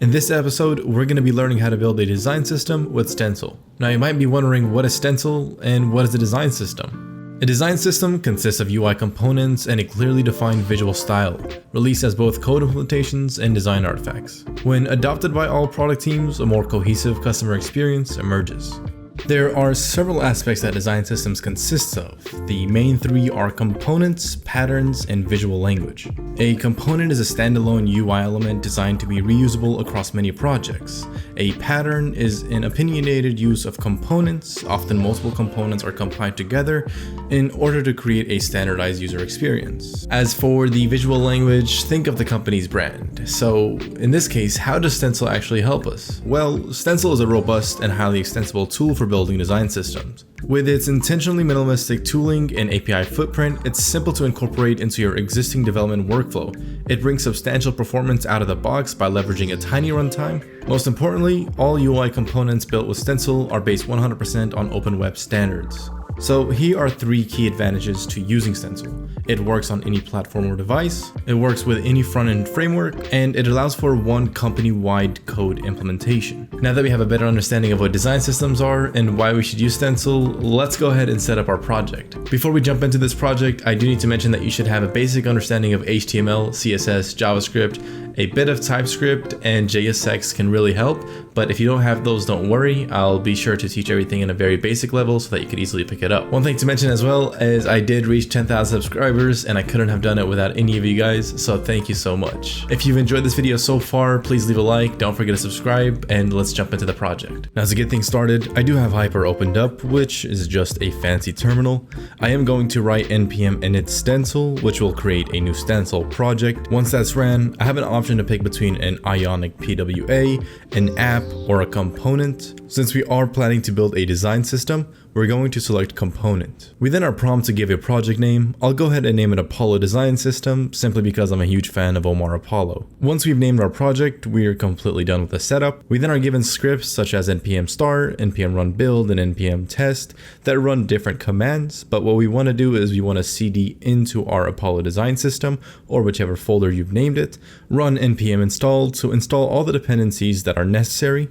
In this episode, we're going to be learning how to build a design system with Stencil. Now you might be wondering, what is Stencil and what is a design system? A design system consists of UI components and a clearly defined visual style, released as both code implementations and design artifacts. When adopted by all product teams, a more cohesive customer experience emerges. There are several aspects that design systems consist of. The main three are components, patterns, and visual language. A component is a standalone UI element designed to be reusable across many projects. A pattern is an opinionated use of components. Often multiple components are combined together in order to create a standardized user experience. As for the visual language, think of the company's brand. So in this case, how does Stencil actually help us? Well, Stencil is a robust and highly extensible tool for building design systems. With its intentionally minimalistic tooling and API footprint, it's simple to incorporate into your existing development workflow. It brings substantial performance out of the box by leveraging a tiny runtime. Most importantly, all UI components built with Stencil are based 100% on open web standards. So here are three key advantages to using Stencil. It works on any platform or device, it works with any front-end framework, and it allows for one company-wide code implementation. Now that we have a better understanding of what design systems are and why we should use Stencil, let's go ahead and set up our project. Before we jump into this project, I do need to mention that you should have a basic understanding of HTML, CSS, JavaScript, a bit of TypeScript, and JSX can really help, but if you don't have those, don't worry. I'll be sure to teach everything in a very basic level so that you could easily pick it up. One thing to mention as well is I did reach 10,000 subscribers and I couldn't have done it without any of you guys, so thank you so much. If you've enjoyed this video so far, please leave a like, don't forget to subscribe, and let's jump into the project. Now to get things started, I do have Hyper opened up, which is just a fancy terminal. I am going to write npm init stencil, which will create a new stencil project. Once that's ran, I have an option to pick between an Ionic PWA, an app, or a component. Since we are planning to build a design system, we're going to select component. We then are prompted to give a project name. I'll go ahead and name it Apollo Design System simply because I'm a huge fan of Omar Apollo. Once we've named our project, we are completely done with the setup. We then are given scripts such as npm start, npm run build, and npm test that run different commands, but what we want to do is we want to cd into our Apollo Design System, or whichever folder you've named it, run npm install to install all the dependencies that are necessary.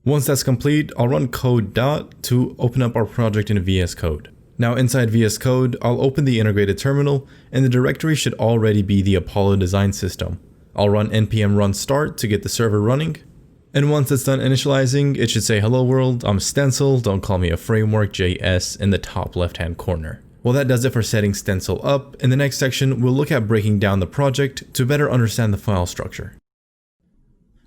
Once that's complete, I'll run code dot to open up our project in VS Code. Now inside VS Code, I'll open the integrated terminal, and the directory should already be the Apollo Design System. I'll run npm run start to get the server running. And once it's done initializing, it should say, "Hello world, I'm Stencil, don't call me a framework JS" in the top left hand corner. Well, that does it for setting Stencil up. In the next section, we'll look at breaking down the project to better understand the file structure.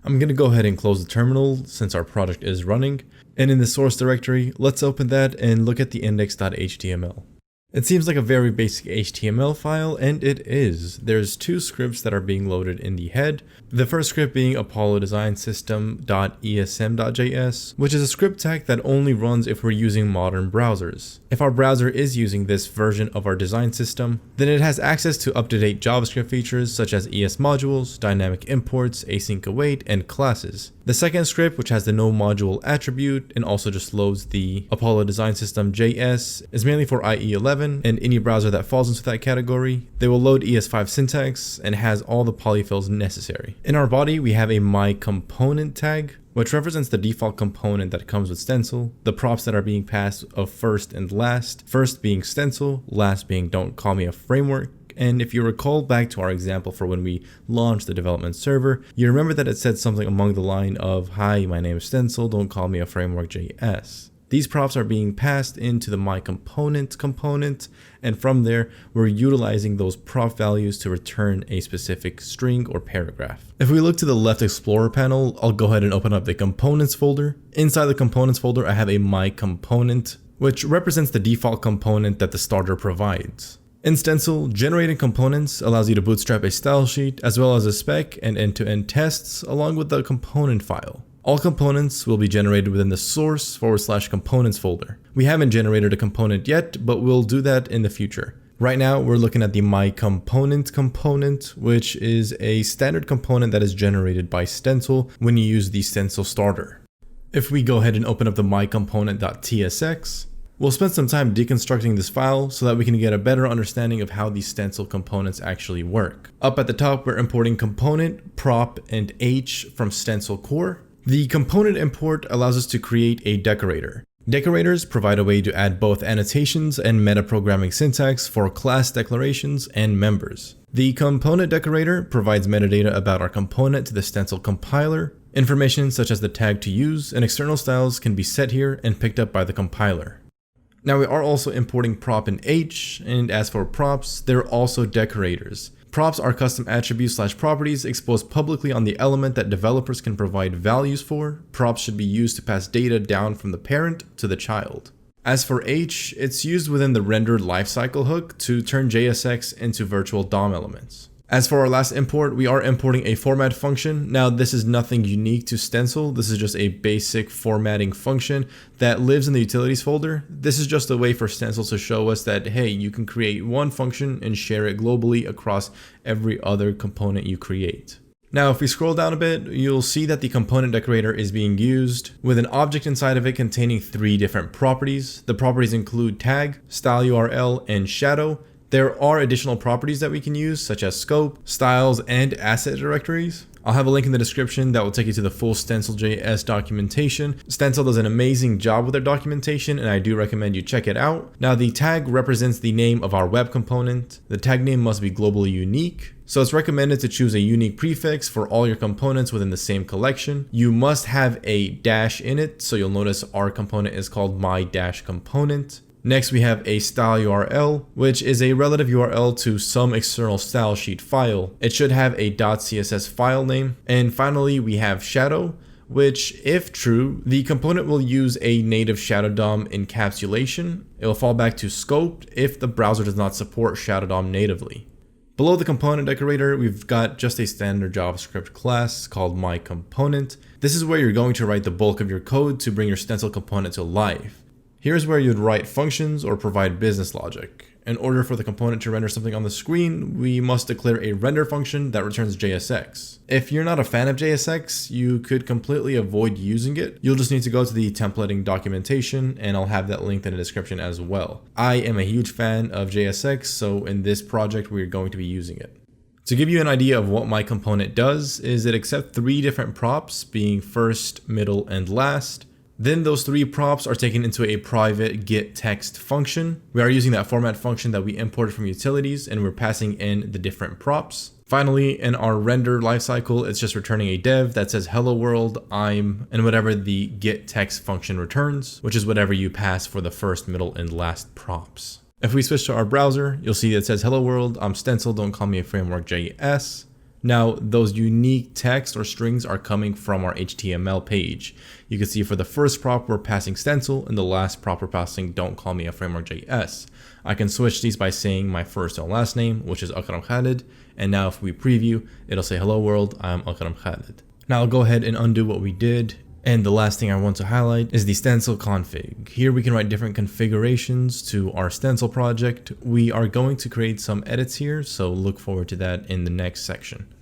I'm going to go ahead and close the terminal since our project is running. And in the source directory, let's open that and look at the index.html. It seems like a very basic HTML file, and it is. There's two scripts that are being loaded in the head. The first script being Apollo Design System.esm.js, which is a script tag that only runs if we're using modern browsers. If our browser is using this version of our design system, then it has access to up-to-date JavaScript features such as ES modules, dynamic imports, async await, and classes. The second script, which has the no module attribute and also just loads the Apollo Design System JS, is mainly for IE11 and any browser that falls into that category. They will load ES5 syntax and has all the polyfills necessary. In our body, we have a myComponent tag, which represents the default component that comes with Stencil, the props that are being passed of first and last, first being Stencil, last being don't call me a framework. And if you recall back to our example for when we launched the development server, you remember that it said something along the line of, "Hi, my name is Stencil, don't call me a framework JS." These props are being passed into the myComponent component, and from there, we're utilizing those prop values to return a specific string or paragraph. If we look to the left Explorer panel, I'll go ahead and open up the components folder. Inside the components folder, I have a myComponent, which represents the default component that the starter provides. In Stencil, generating components allows you to bootstrap a style sheet as well as a spec and end-to-end tests along with the component file. All components will be generated within the source/components folder. We haven't generated a component yet, but we'll do that in the future. Right now, we're looking at the myComponent component, which is a standard component that is generated by Stencil when you use the Stencil starter. If we go ahead and open up the myComponent.tsx, We'll spend some time deconstructing this file so that we can get a better understanding of how these stencil components actually work. Up at the top, we're importing component, prop, and h from stencil core. The component import allows us to create a decorator. Decorators provide a way to add both annotations and metaprogramming syntax for class declarations and members. The component decorator provides metadata about our component to the stencil compiler. Information such as the tag to use and external styles can be set here and picked up by the compiler. Now we are also importing prop and h, and as for props, they're also decorators. Props are custom attributes/properties exposed publicly on the element that developers can provide values for. Props should be used to pass data down from the parent to the child. As for h, it's used within the rendered lifecycle hook to turn JSX into virtual DOM elements. As for our last import, we are importing a format function. Now this is nothing unique to Stencil. This is just a basic formatting function that lives in the utilities folder. This is just a way for Stencil to show us that, hey, you can create one function and share it globally across every other component you create. Now, if we scroll down a bit, you'll see that the component decorator is being used with an object inside of it containing 3 different properties. The properties include tag, style URL, and shadow. There are additional properties that we can use, such as scope, styles, and asset directories. I'll have a link in the description that will take you to the full stencil.js documentation. Stencil does an amazing job with their documentation, and I do recommend you check it out. Now, the tag represents the name of our web component. The tag name must be globally unique, so it's recommended to choose a unique prefix for all your components within the same collection. You must have a dash in it, so you'll notice our component is called my-component. Next, we have a style URL, which is a relative URL to some external style sheet file. It should have a .css file name. And finally, we have shadow, which, if true, the component will use a native shadow DOM encapsulation. It will fall back to scope if the browser does not support shadow DOM natively. Below the component decorator, we've got just a standard JavaScript class called myComponent. This is where you're going to write the bulk of your code to bring your stencil component to life. Here's where you'd write functions or provide business logic. In order for the component to render something on the screen, we must declare a render function that returns JSX. If you're not a fan of JSX, you could completely avoid using it. You'll just need to go to the templating documentation, and I'll have that linked in the description as well. I am a huge fan of JSX, so in this project, we're going to be using it. To give you an idea of what my component does, is it accepts 3 different props, being first, middle, and last. Then those 3 props are taken into a private getText function. We are using that format function that we imported from utilities, and we're passing in the different props. Finally, in our render lifecycle, it's just returning a dev that says hello world, I'm, and whatever the getText function returns, which is whatever you pass for the first, middle, and last props. If we switch to our browser, you'll see that it says hello world, I'm Stencil, don't call me a framework.js. Now, those unique text or strings are coming from our HTML page. You can see for the first prop, we're passing Stencil, and the last prop, we're passing don't call me a framework.js. I can switch these by saying my first and last name, which is Akram Khalid. And now if we preview, it'll say, hello world, I'm Akram Khalid. Now I'll go ahead and undo what we did. And the last thing I want to highlight is the stencil config. Here we can write different configurations to our stencil project. We are going to create some edits here, so look forward to that in the next section.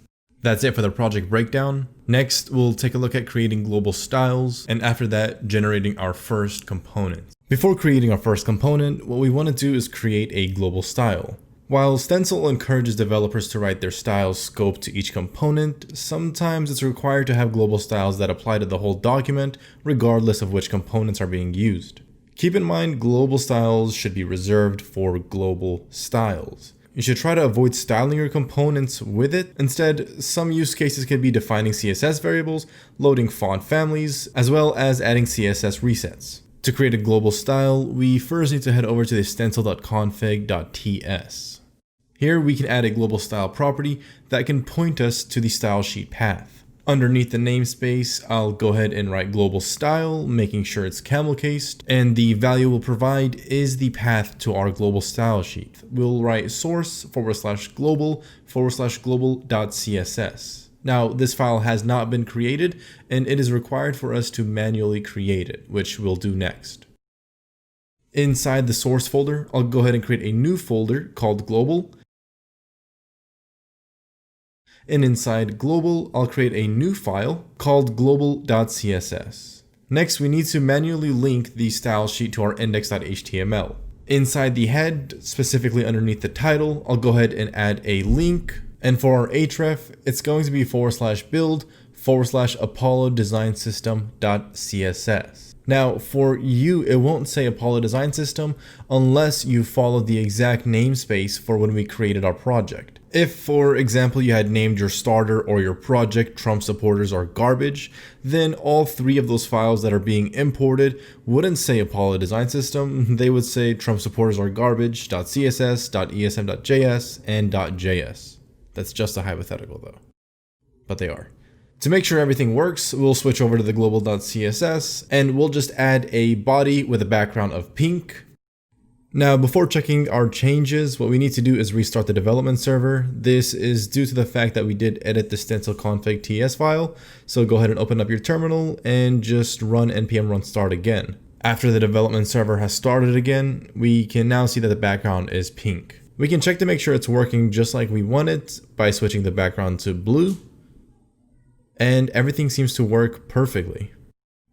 That's it for the project breakdown. Next, we'll take a look at creating global styles, and after that, generating our first component. Before creating our first component, what we want to do is create a global style. While Stencil encourages developers to write their style scope to each component, sometimes it's required to have global styles that apply to the whole document, regardless of which components are being used. Keep in mind, global styles should be reserved for global styles. You should try to avoid styling your components with it. Instead, some use cases could be defining CSS variables, loading font families, as well as adding CSS resets. To create a global style, we first need to head over to the stencil.config.ts. Here we can add a global style property that can point us to the style sheet path. Underneath the namespace, I'll go ahead and write global style, making sure it's camel cased, and the value we'll provide is the path to our global style sheet. We'll write source/global/global.css. Now, this file has not been created, and it is required for us to manually create it, which we'll do next. Inside the source folder, I'll go ahead and create a new folder called global. And inside global, I'll create a new file called global.css. Next, we need to manually link the style sheet to our index.html. Inside the head, specifically underneath the title, I'll go ahead and add a link. And for our href, it's going to be /build/Apollo Design System.css. Now, for you, it won't say Apollo Design System unless you follow the exact namespace for when we created our project. If, for example, you had named your starter or your project Trump supporters are garbage, then all three of those files that are being imported wouldn't say Apollo Design System. They would say Trump supporters are garbage.css, .esm.js, and .js. That's just a hypothetical though, but they are. To make sure everything works, we'll switch over to the global.css and we'll just add a body with a background of pink. Now, before checking our changes, what we need to do is restart the development server. This is due to the fact that we did edit the stencil config ts file. So go ahead and open up your terminal and just run npm run start again. After the development server has started again, we can now see that the background is pink. We can check to make sure it's working just like we want it by switching the background to blue. And everything seems to work perfectly.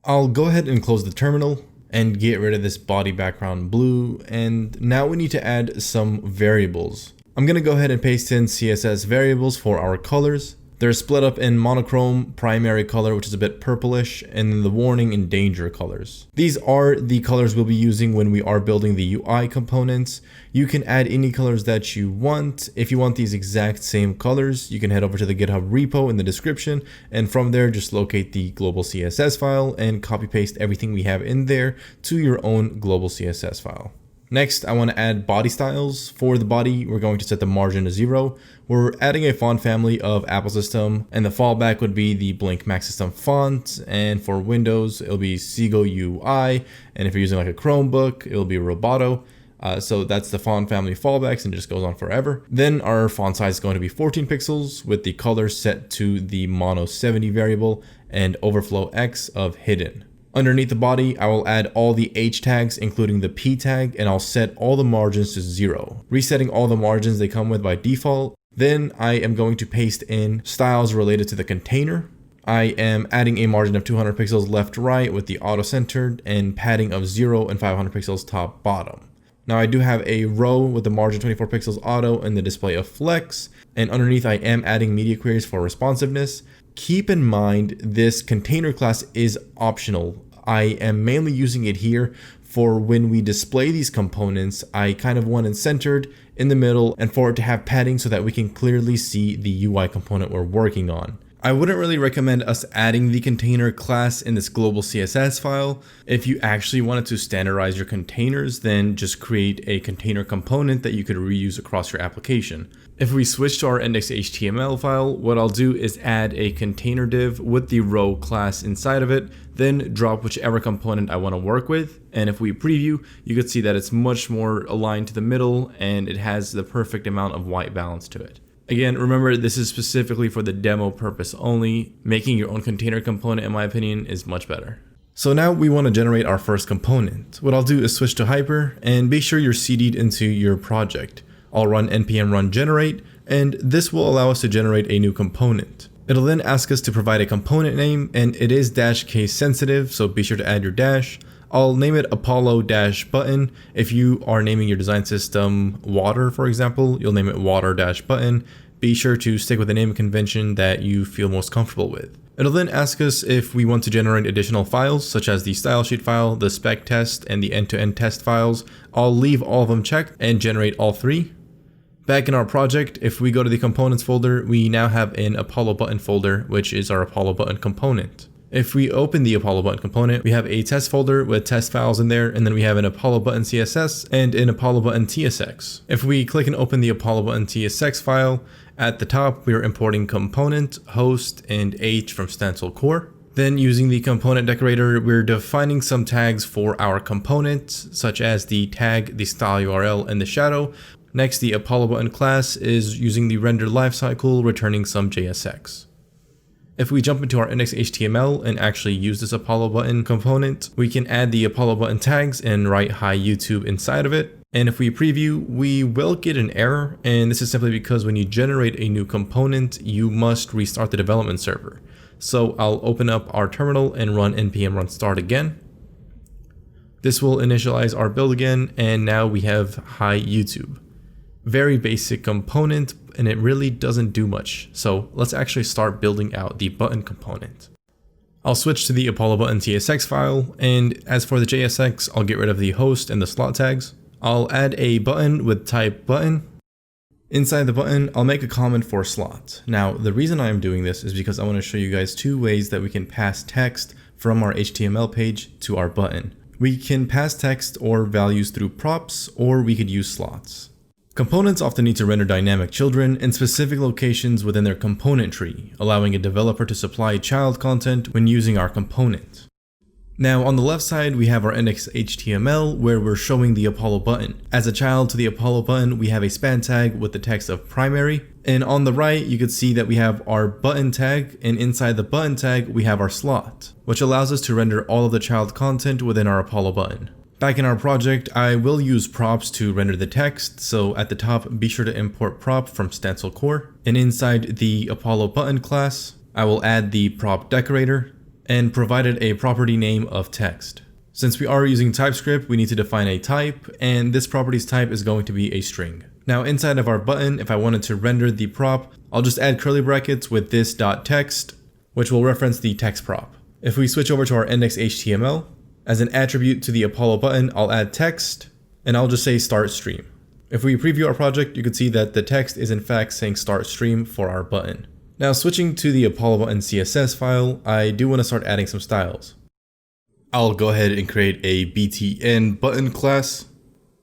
I'll go ahead and close the terminal and get rid of this body background blue, and now we need to add some variables. I'm going to go ahead and paste in CSS variables for our colors. They're split up in monochrome, primary color, which is a bit purplish, and then the warning and danger colors. These are the colors we'll be using when we are building the UI components. You can add any colors that you want. If you want these exact same colors, you can head over to the GitHub repo in the description, and from there just locate the global CSS file and copy paste everything we have in there to your own global CSS file. Next, I want to add body styles. For the body, we're going to set the margin to 0. We're adding a font family of Apple System, and the fallback would be the Blink Max System font. And for Windows, it'll be Seago UI. And if you're using like a Chromebook, it'll be Roboto. So that's the font family fallbacks, and it just goes on forever. Then our font size is going to be 14 pixels with the color set to the mono 70 variable and overflow X of hidden. Underneath the body, I will add all the H tags, including the P tag, and I'll set all the margins to 0, resetting all the margins they come with by default. Then I am going to paste in styles related to the container. I am adding a margin of 200 pixels left right with the auto centered and padding of 0 and 500 pixels top bottom. Now I do have a row with the margin 24 pixels auto and the display of flex, and underneath I am adding media queries for responsiveness. Keep in mind this container class is optional. I am mainly using it here for when we display these components. I kind of want it centered in the middle and for it to have padding so that we can clearly see the UI component we're working on. I wouldn't really recommend us adding the container class in this global CSS file. If you actually wanted to standardize your containers, then just create a container component that you could reuse across your application. If we switch to our index.html file, what I'll do is add a container div with the row class inside of it, then drop whichever component I want to work with. And if we preview, you can see that it's much more aligned to the middle and it has the perfect amount of white balance to it. Again, remember this is specifically for the demo purpose only. Making your own container component, in my opinion, is much better. So now we want to generate our first component. What I'll do is switch to Hyper and be sure you're CD'd into your project. I'll run npm run generate, and this will allow us to generate a new component. It'll then ask us to provide a component name, and it is -case sensitive, so be sure to add your dash. I'll name it Apollo-button. If you are naming your design system water, for example, you'll name it water-button. Be sure to stick with the naming convention that you feel most comfortable with. It'll then ask us if we want to generate additional files, such as the style sheet file, the spec test, and the end-to-end test files. I'll leave all of them checked and generate all three. Back in our project, if we go to the components folder, we now have an Apollo button folder, which is our Apollo button component. If we open the Apollo button component, we have a test folder with test files in there, and then we have an Apollo button CSS and an Apollo button TSX. If we click and open the Apollo button TSX file, at the top we are importing component, host, and H from Stencil core. Then using the component decorator, we're defining some tags for our component, such as the tag, the style URL, and the shadow. Next, the Apollo button class is using the render lifecycle, returning some JSX. If we jump into our index.html and actually use this Apollo button component, we can add the Apollo button tags and write hi YouTube inside of it. And if we preview, we will get an error, and this is simply because when you generate a new component, you must restart the development server. So I'll open up our terminal and run npm run start again. This will initialize our build again, and now we have hi YouTube. Very basic component, and it really doesn't do much. So let's actually start building out the button component. I'll switch to the Apollo button tsx file, and as for the JSX, I'll get rid of the host and the slot tags. I'll add a button with type button. Inside the button, I'll make a comment for slot. Now, the reason I'm doing this is because I want to show you guys two ways that we can pass text from our HTML page to our button. We can pass text or values through props, or we could use slots. Components often need to render dynamic children in specific locations within their component tree, allowing a developer to supply child content when using our component. Now on the left side, we have our index.html where we're showing the Apollo button. As a child to the Apollo button, we have a span tag with the text of primary. And on the right, you can see that we have our button tag, and inside the button tag, we have our slot, which allows us to render all of the child content within our Apollo button. Back in our project, I will use props to render the text, so at the top, be sure to import prop from Stencil core. And inside the Apollo button class, I will add the prop decorator and provided a property name of text. Since we are using TypeScript, we need to define a type, and this property's type is going to be a string. Now inside of our button, if I wanted to render the prop, I'll just add curly brackets with this.text, which will reference the text prop. If we switch over to our index.html, as an attribute to the Apollo button, I'll add text, and I'll just say start stream. If we preview our project, you can see that the text is in fact saying start stream for our button. Now switching to the Apollo button CSS file, I do want to start adding some styles. I'll go ahead and create a btn button class,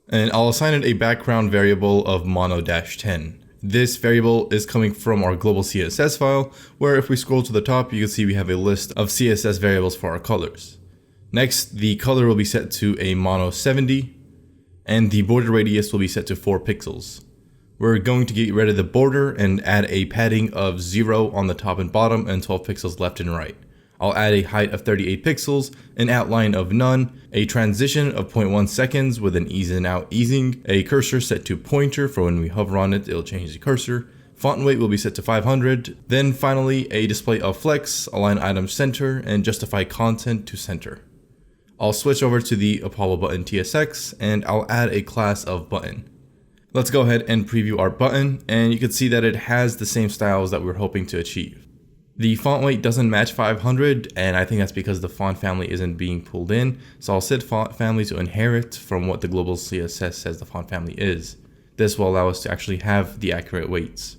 and I'll assign it a background variable of mono-10. This variable is coming from our global CSS file, where if we scroll to the top, you can see we have a list of CSS variables for our colors. Next, the color will be set to a mono 70, and the border radius will be set to 4 pixels. We're going to get rid of the border and add a padding of 0 on the top and bottom and 12 pixels left and right. I'll add a height of 38 pixels, an outline of none, a transition of 0.1 seconds with an ease in out easing, a cursor set to pointer for when we hover on it, it'll change the cursor. Font weight will be set to 500. Then finally, a display of flex, align items center, and justify content to center. I'll switch over to the Apollo button TSX and I'll add a class of button. Let's go ahead and preview our button, and you can see that it has the same styles that we're hoping to achieve. The font weight doesn't match 500, and I think that's because the font family isn't being pulled in, so I'll set font family to inherit from what the global CSS says the font family is. This will allow us to actually have the accurate weights.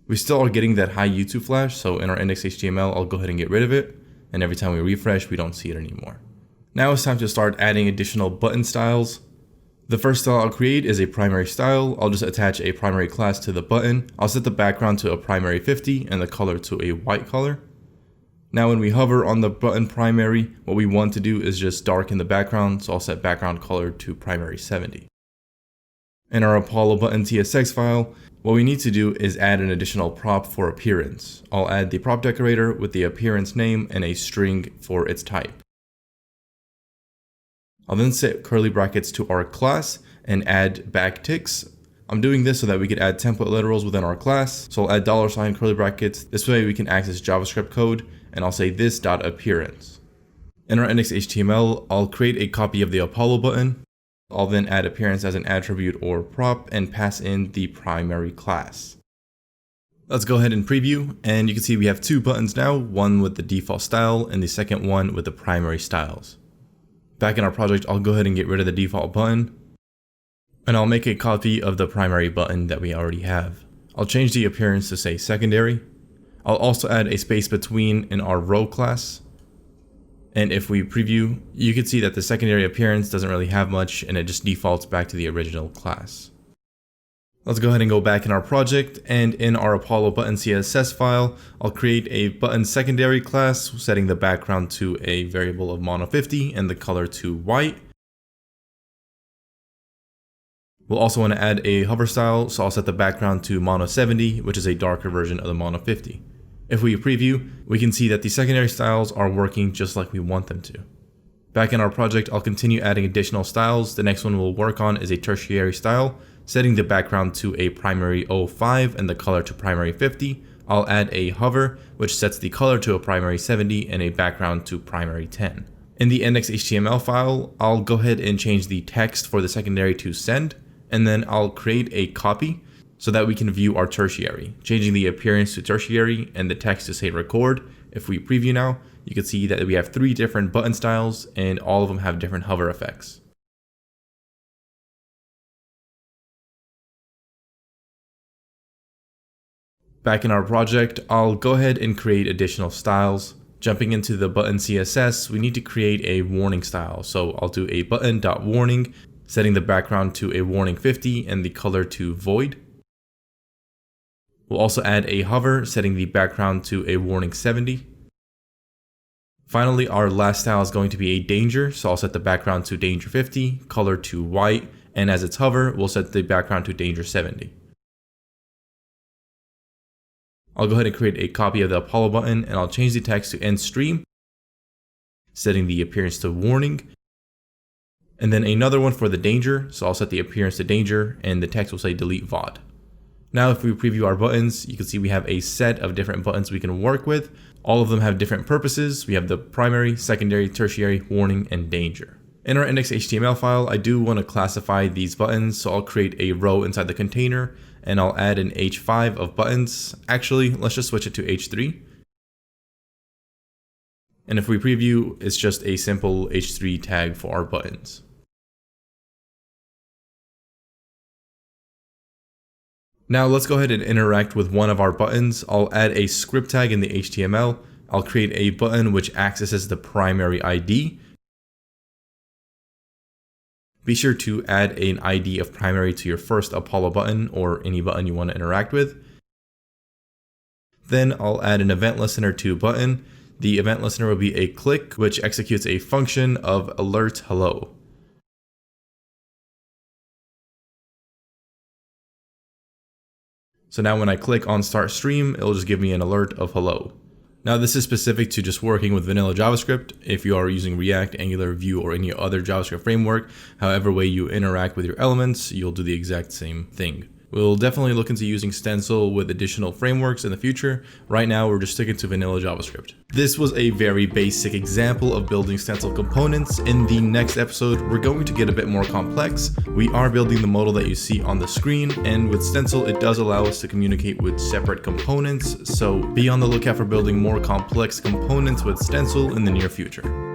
We still are getting that high YouTube flash, so in our index.html, I'll go ahead and get rid of it, and every time we refresh, we don't see it anymore. Now it's time to start adding additional button styles. The first style I'll create is a primary style. I'll just attach a primary class to the button. I'll set the background to a primary 50 and the color to a white color. Now when we hover on the button primary, what we want to do is just darken the background, so I'll set background color to primary 70. In our Apollo button TSX file, what we need to do is add an additional prop for appearance. I'll add the prop decorator with the appearance name and a string for its type. I'll then set curly brackets to our class and add backticks. I'm doing this so that we can add template literals within our class. So I'll add $ curly brackets. This way we can access JavaScript code, and I'll say this.appearance. In our index.html, I'll create a copy of the Apollo button. I'll then add appearance as an attribute or prop and pass in the primary class. Let's go ahead and preview, and you can see we have two buttons now, one with the default style and the second one with the primary styles. Back in our project, I'll go ahead and get rid of the default button, and I'll make a copy of the primary button that we already have. I'll change the appearance to say secondary. I'll also add a space between in our row class, and if we preview, you can see that the secondary appearance doesn't really have much and it just defaults back to the original class. Let's go ahead and go back in our project, and in our Apollo button CSS file, I'll create a button secondary class, setting the background to a variable of mono 50 and the color to white. We'll also want to add a hover style, so I'll set the background to mono 70, which is a darker version of the mono 50. If we preview, we can see that the secondary styles are working just like we want them to. Back in our project, I'll continue adding additional styles. The next one we'll work on is a tertiary style, setting the background to a primary 05 and the color to primary 50. I'll add a hover, which sets the color to a primary 70 and a background to primary 10. In the index.html file, I'll go ahead and change the text for the secondary to send, and then I'll create a copy so that we can view our tertiary, changing the appearance to tertiary and the text to say record. If we preview now, you can see that we have 3 different button styles and all of them have different hover effects. Back in our project, I'll go ahead and create additional styles. Jumping into the button CSS, we need to create a warning style. So I'll do a button.warning, setting the background to a warning 50 and the color to void. We'll also add a hover, setting the background to a warning 70. Finally, our last style is going to be a danger. So I'll set the background to danger 50, color to white, and as it's hover, we'll set the background to danger 70. I'll go ahead and create a copy of the Apollo button and I'll change the text to end stream, setting the appearance to warning. And then another one for the danger. So I'll set the appearance to danger and the text will say delete VOD. Now, if we preview our buttons, you can see we have a set of different buttons we can work with. All of them have different purposes. We have the primary, secondary, tertiary, warning, and danger. In our index.html file, I do want to classify these buttons. So I'll create a row inside the container and I'll add an H5 of buttons. Actually, let's just switch it to H3. And if we preview, it's just a simple H3 tag for our buttons. Now let's go ahead and interact with one of our buttons. I'll add a script tag in the HTML. I'll create a button which accesses the primary ID. Be sure to add an ID of primary to your first Apollo button or any button you want to interact with. Then I'll add an event listener to button. The event listener will be a click which executes a function of alert hello. So now when I click on start stream, it'll just give me an alert of hello. Now this is specific to just working with vanilla JavaScript. If you are using React, Angular, Vue, or any other JavaScript framework, however way you interact with your elements, you'll do the exact same thing. We'll definitely look into using Stencil with additional frameworks in the future. Right now, we're just sticking to vanilla JavaScript. This was a very basic example of building Stencil components. In the next episode, we're going to get a bit more complex. We are building the model that you see on the screen, and with Stencil, it does allow us to communicate with separate components. So be on the lookout for building more complex components with Stencil in the near future.